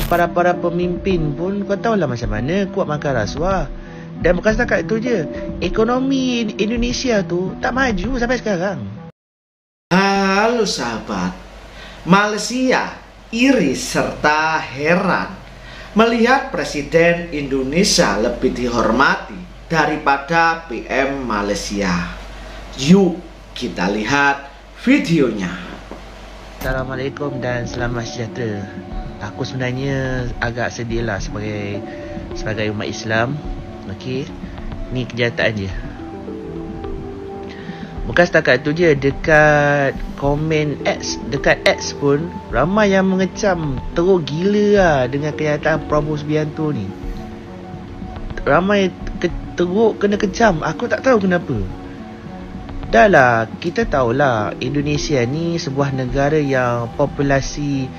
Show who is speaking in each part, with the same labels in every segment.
Speaker 1: Para pemimpin pun kau tahulah macam mana kuat makan rasuah. Dan bukan setakat itu je, ekonomi Indonesia tu tak maju sampai sekarang.
Speaker 2: Halo sahabat, Malaysia iri serta heran melihat Presiden Indonesia lebih dihormati daripada PM Malaysia. Yuk kita lihat videonya.
Speaker 1: Assalamualaikum dan selamat sejahtera. Aku sebenarnya agak sedih lah sebagai umat Islam. Okey, ni kenyataan dia. Bukan setakat tu je, dekat komen dekat X pun ramai yang mengecam teruk gila lah dengan kenyataan Prabowo Subianto ni. Ramai teruk kena kecam. Aku tak tahu kenapa. Dah lah, kita tahulah Indonesia ni sebuah negara yang populasi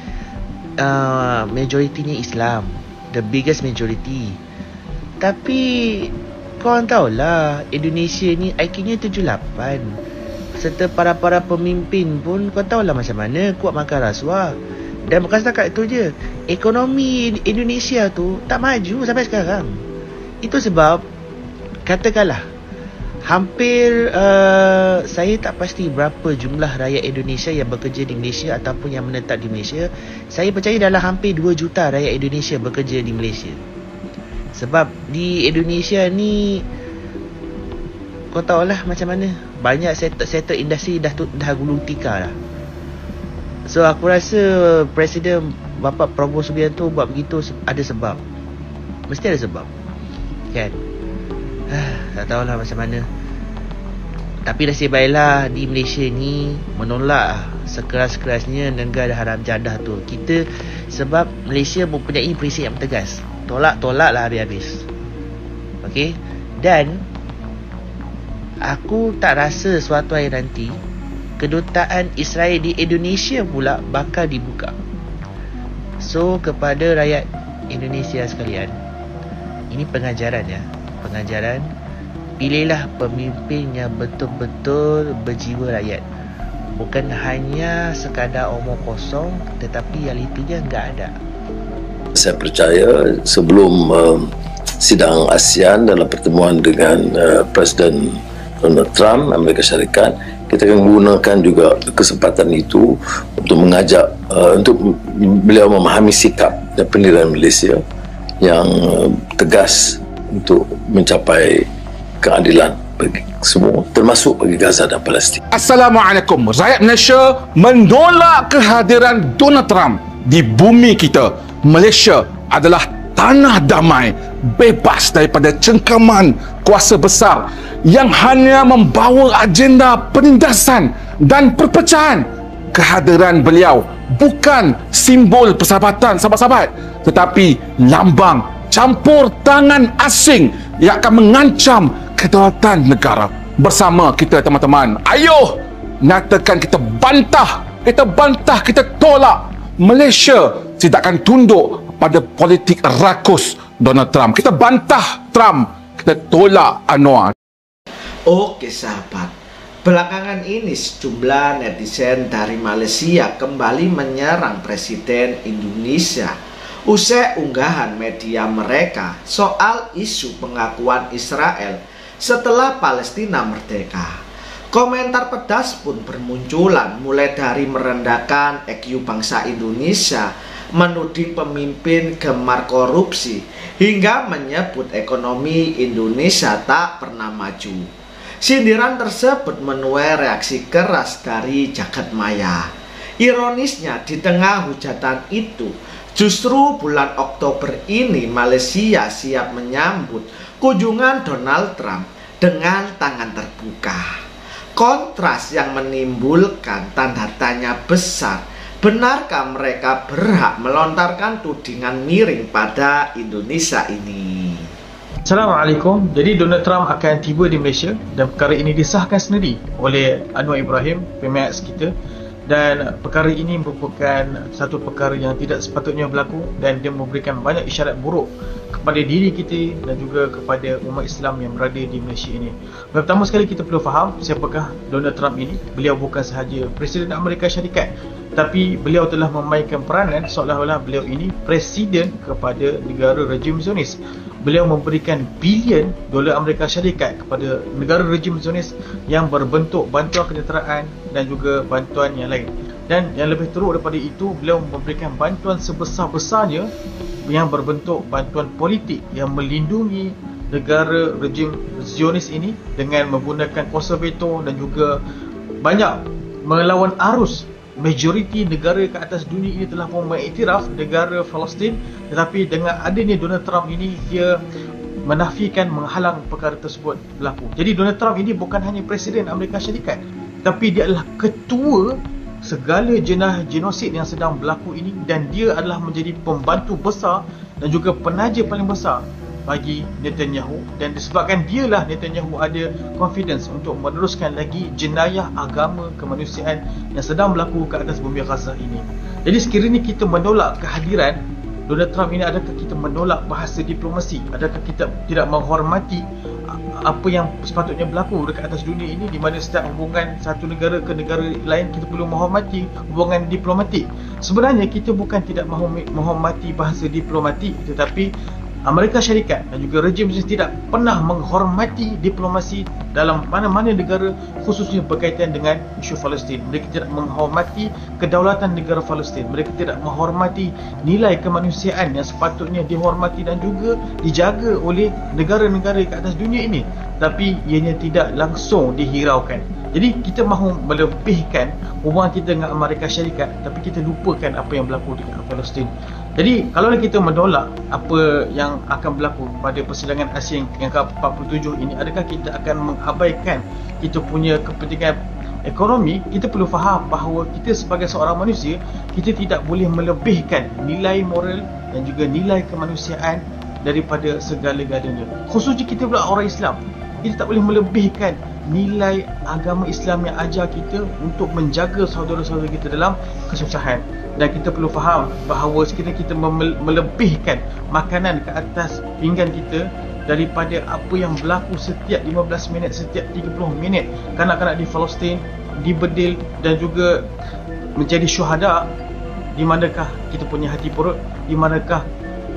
Speaker 1: majoritinya Islam, the biggest majority. Tapi korang tahulah Indonesia ni IQ-nya 78. Serta para pemimpin pun kau tahulah macam mana kuat makan rasuah. Dan bukan setakat itu je, ekonomi Indonesia tu tak maju sampai sekarang. Itu sebab katakanlah hampir saya tak pasti berapa jumlah rakyat Indonesia yang bekerja di Malaysia ataupun yang menetap di Malaysia. Saya percaya dalam hampir 2 juta rakyat Indonesia bekerja di Malaysia. Sebab di Indonesia ni kau tahulah macam mana, banyak sektor industri dah gulung tikar dah. So aku rasa Presiden Bapak Prabowo Subianto buat begitu ada sebab. Mesti ada sebab, kan? Tak tahulah macam mana. Tapi nasib baiklah di Malaysia ni menolak sekeras-kerasnya negara haram jadah tu. Kita sebab Malaysia mempunyai prinsip yang tegas. Tolak lah habis-habis. Okey. Dan aku tak rasa suatu hari nanti kedutaan Israel di Indonesia pula bakal dibuka. So kepada rakyat Indonesia sekalian, ini pengajaran ya. Pengajaran, pilihlah pemimpin yang betul-betul berjiwa rakyat. Bukan hanya sekadar omong kosong, tetapi realitinya enggak ada.
Speaker 3: Saya percaya sebelum sidang ASEAN dalam pertemuan dengan Presiden Donald Trump Amerika Syarikat, kita akan menggunakan juga kesempatan itu untuk mengajak untuk beliau memahami sikap dan pendirian Malaysia yang tegas untuk mencapai keadilan bagi semua, termasuk bagi Gaza dan Palestin.
Speaker 4: Assalamualaikum. Rakyat Malaysia menolak kehadiran Donald Trump di bumi kita. Malaysia adalah tanah damai, bebas daripada cengkaman kuasa besar yang hanya membawa agenda penindasan dan perpecahan. Kehadiran beliau bukan simbol persahabatan sahabat-sahabat, tetapi lambang campur tangan asing yang akan mengancam kedaulatan negara. Bersama kita teman-teman, ayo nyatakan kita bantah, kita tolak. Malaysia tidak akan tunduk pada politik rakus Donald Trump. Kita bantah Trump, kita tolak Anwar.
Speaker 2: Oke sahabat, belakangan ini sejumlah netizen dari Malaysia kembali menyerang Presiden Indonesia usai unggahan media mereka soal isu pengakuan Israel setelah Palestina merdeka. Komentar pedas pun bermunculan, mulai dari merendahkan EQ bangsa Indonesia, menuding pemimpin gemar korupsi, hingga menyebut ekonomi Indonesia tak pernah maju. Sindiran tersebut menuai reaksi keras dari jagat maya. Ironisnya, di tengah hujatan itu, justru bulan Oktober ini Malaysia siap menyambut kunjungan Donald Trump dengan tangan terbuka. Kontras yang menimbulkan tanda tanya besar. Benarkah mereka berhak melontarkan tudingan miring pada Indonesia ini?
Speaker 5: Assalamualaikum. Jadi Donald Trump akan tiba di Malaysia dan perkara ini disahkan sendiri oleh Anwar Ibrahim, PMX kita. dan perkara ini merupakan satu perkara yang tidak sepatutnya berlaku, dan dia memberikan banyak isyarat buruk kepada diri kita dan juga kepada umat Islam yang berada di Malaysia ini. Pertama sekali kita perlu faham siapakah Donald Trump ini. Beliau bukan sahaja Presiden Amerika Syarikat, tapi beliau telah memainkan peranan seolah-olah beliau ini presiden kepada negara rejim Zionis. Beliau memberikan bilion dolar Amerika Syarikat kepada negara rejim Zionis yang berbentuk bantuan kenderaan dan juga bantuan yang lain. Dan yang lebih teruk daripada itu, beliau memberikan bantuan sebesar-besarnya yang berbentuk bantuan politik yang melindungi negara rejim Zionis ini dengan menggunakan kuasa veto dan juga banyak melawan arus. Majoriti negara ke atas dunia ini telah pun mengiktiraf negara Palestin, tetapi dengan adanya Donald Trump ini, dia menafikan, menghalang perkara tersebut berlaku. Jadi Donald Trump ini bukan hanya Presiden Amerika Syarikat, tapi dia adalah ketua segala jenayah genosid yang sedang berlaku ini, dan dia adalah menjadi pembantu besar dan juga penaja paling besar bagi Netanyahu. Dan disebabkan dialah Netanyahu ada confidence untuk meneruskan lagi jenayah agama kemanusiaan yang sedang berlaku ke atas bumi Gaza ini. Jadi sekiranya kita menolak kehadiran Donald Trump ini, adakah kita menolak bahasa diplomasi? Adakah kita tidak menghormati apa yang sepatutnya berlaku dekat atas dunia ini, di mana setiap hubungan satu negara ke negara lain kita perlu menghormati hubungan diplomatik? Sebenarnya kita bukan tidak mahu menghormati bahasa diplomatik, tetapi Amerika Syarikat dan juga rejim Zionis tidak pernah menghormati diplomasi dalam mana-mana negara, khususnya berkaitan dengan isu Palestin. Mereka tidak menghormati kedaulatan negara Palestin. Mereka tidak menghormati nilai kemanusiaan yang sepatutnya dihormati dan juga dijaga oleh negara-negara ke atas dunia ini, tapi ianya tidak langsung dihiraukan. Jadi kita mahu melebihkan hubungan kita dengan Amerika Syarikat, tapi kita lupakan apa yang berlaku di Palestin. Jadi kalau kita menolak apa yang akan berlaku pada persidangan ASEAN yang ke-47 ini, adakah kita akan mengabaikan kita punya kepentingan ekonomi? Kita perlu faham bahawa kita sebagai seorang manusia, kita tidak boleh melebihkan nilai moral dan juga nilai kemanusiaan daripada segala-galanya. Khususnya kita pula orang Islam, kita tak boleh melebihkan nilai agama Islam yang ajar kita untuk menjaga saudara-saudara kita dalam kesusahan. Dan kita perlu faham bahawa sekiranya kita melebihkan makanan ke atas pinggan kita daripada apa yang berlaku setiap 15 minit, setiap 30 minit, kanak-kanak di Palestin dibedil dan juga menjadi syuhada, di manakah kita punya hati perut? Di manakah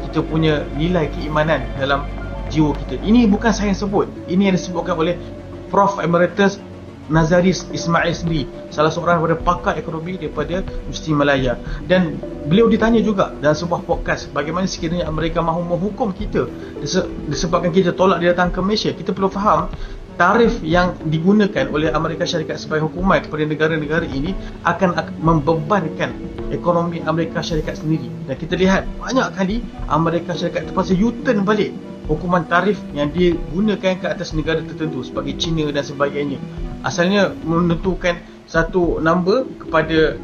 Speaker 5: kita punya nilai keimanan dalam jiwa kita? Ini bukan saya yang sebut, ini yang disebutkan oleh Prof. Emeritus Nazari Ismail sendiri, salah seorang daripada pakar ekonomi daripada Universiti Malaya. Dan beliau ditanya juga dalam sebuah podcast, bagaimana sekiranya Amerika mahu menghukum kita disebabkan kita tolak dia datang ke Malaysia. Kita perlu faham tarif yang digunakan oleh Amerika Syarikat sebagai hukuman kepada negara-negara ini akan membebankan ekonomi Amerika Syarikat sendiri. Dan kita lihat banyak kali Amerika Syarikat terpaksa U-turn balik hukuman tarif yang dia gunakan ke atas negara tertentu sebagai China dan sebagainya. Asalnya menentukan satu number kepada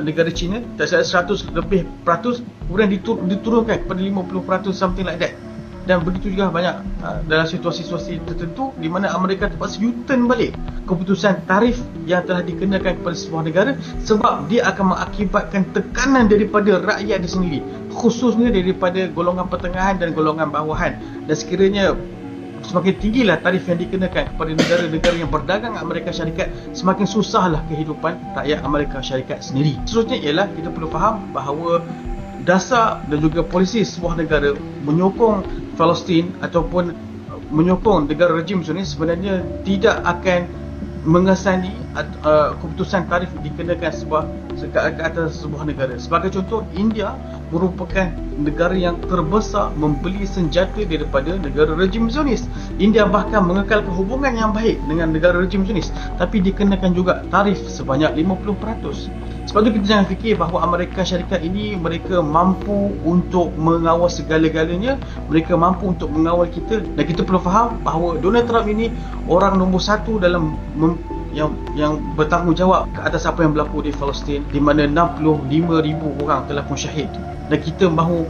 Speaker 5: negara China, tak salah 100 lebih peratus, kemudian diturunkan kepada 50%, something like that. Dan begitu juga banyak dalam situasi-situasi tertentu di mana Amerika terpaksa U-turn balik keputusan tarif yang telah dikenakan kepada sebuah negara, sebab dia akan mengakibatkan tekanan daripada rakyat dia sendiri, khususnya daripada golongan pertengahan dan golongan bawahan. Dan sekiranya semakin tinggilah tarif yang dikenakan kepada negara-negara yang berdagang dengan Amerika Syarikat, semakin susahlah kehidupan rakyat Amerika Syarikat sendiri. Seterusnya ialah kita perlu faham bahawa dasar dan juga polisi sebuah negara menyokong Palestin ataupun menyokong negara rejim Zionis sebenarnya tidak akan mengesani keputusan tarif dikenakan ke atas sebuah negara. Sebagai contoh, India merupakan negara yang terbesar membeli senjata daripada negara rejim Zionis. India bahkan mengekalkan hubungan yang baik dengan negara rejim Zionis, tapi dikenakan juga tarif sebanyak 50%. Sebab itu kita jangan fikir bahawa Amerika Syarikat ini mereka mampu untuk mengawal segala-galanya, mereka mampu untuk mengawal kita. Dan kita perlu faham bahawa Donald Trump ini orang nombor satu dalam yang bertanggungjawab ke atas apa yang berlaku di Palestin, di mana 65,000 orang telah pun syahid. Dan kita mahu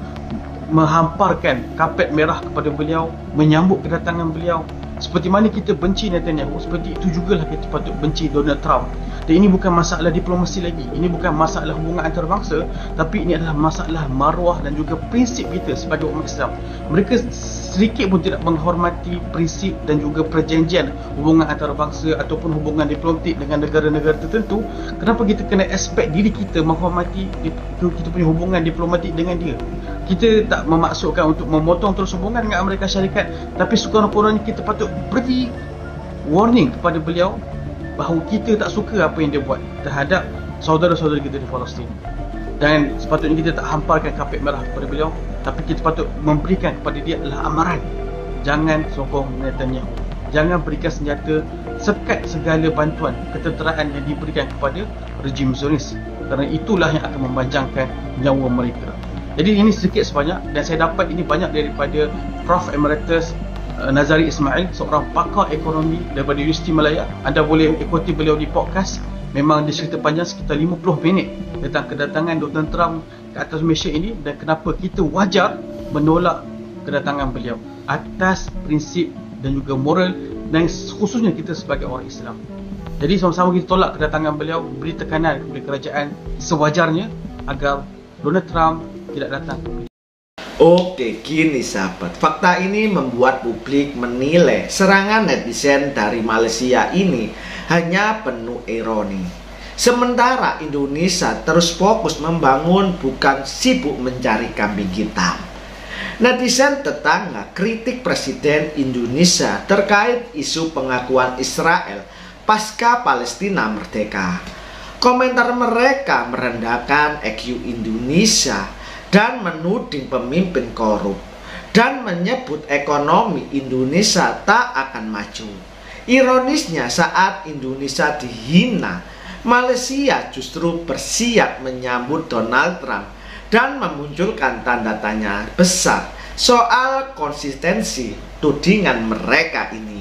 Speaker 5: menghamparkan kapet merah kepada beliau, menyambut kedatangan beliau, Seperti mana kita benci Netanyahu, seperti itu jugalah kita patut benci Donald Trump. Dan ini bukan masalah diplomasi lagi, ini bukan masalah hubungan antarabangsa, tapi ini adalah masalah maruah dan juga prinsip kita sebagai umat Islam. Mereka sedikit pun tidak menghormati prinsip dan juga perjanjian hubungan antarabangsa ataupun hubungan diplomatik dengan negara-negara tertentu. Kenapa kita kena expect diri kita menghormati kita punya hubungan diplomatik dengan dia? Kita tak memaksudkan untuk memotong terus hubungan dengan Amerika Syarikat, tapi sekurang-kurangnya kita patut beri warning kepada beliau bahawa kita tak suka apa yang dia buat terhadap saudara-saudara kita di Palestin. Dan sepatutnya kita tak hamparkan kapet merah kepada beliau, tapi kita patut memberikan kepada dia adalah amaran. Jangan sokong Netanyahu, jangan berikan senjata, sekat segala bantuan ketenteraan yang diberikan kepada rejim Zionis, kerana itulah yang akan mempanjangkan nyawa mereka. Jadi ini sedikit sebanyak, dan saya dapat ini banyak daripada Prof. Emeritus Nazari Ismail, seorang pakar ekonomi daripada Universiti Malaya. Anda boleh ikuti beliau di podcast. Memang dia cerita panjang sekitar 50 minit tentang kedatangan Donald Trump ke atas Malaysia ini dan kenapa kita wajar menolak kedatangan beliau atas prinsip dan juga moral, dan khususnya kita sebagai orang Islam. Jadi sama-sama kita tolak kedatangan beliau, beri tekanan kepada kerajaan sewajarnya agar Donald Trump tidak datang.
Speaker 2: Oke, gini sahabat, fakta ini membuat publik menilai serangan netizen dari Malaysia ini hanya penuh ironi. Sementara Indonesia terus fokus membangun, bukan sibuk mencari kambing hitam. Netizen tetangga kritik Presiden Indonesia terkait isu pengakuan Israel pasca Palestina merdeka. Komentar mereka merendahkan EQ Indonesia dan menuding pemimpin korup, dan menyebut ekonomi Indonesia tak akan maju. Ironisnya, saat Indonesia dihina, Malaysia justru bersiap menyambut Donald Trump dan memunculkan tanda tanya besar soal konsistensi tudingan mereka ini.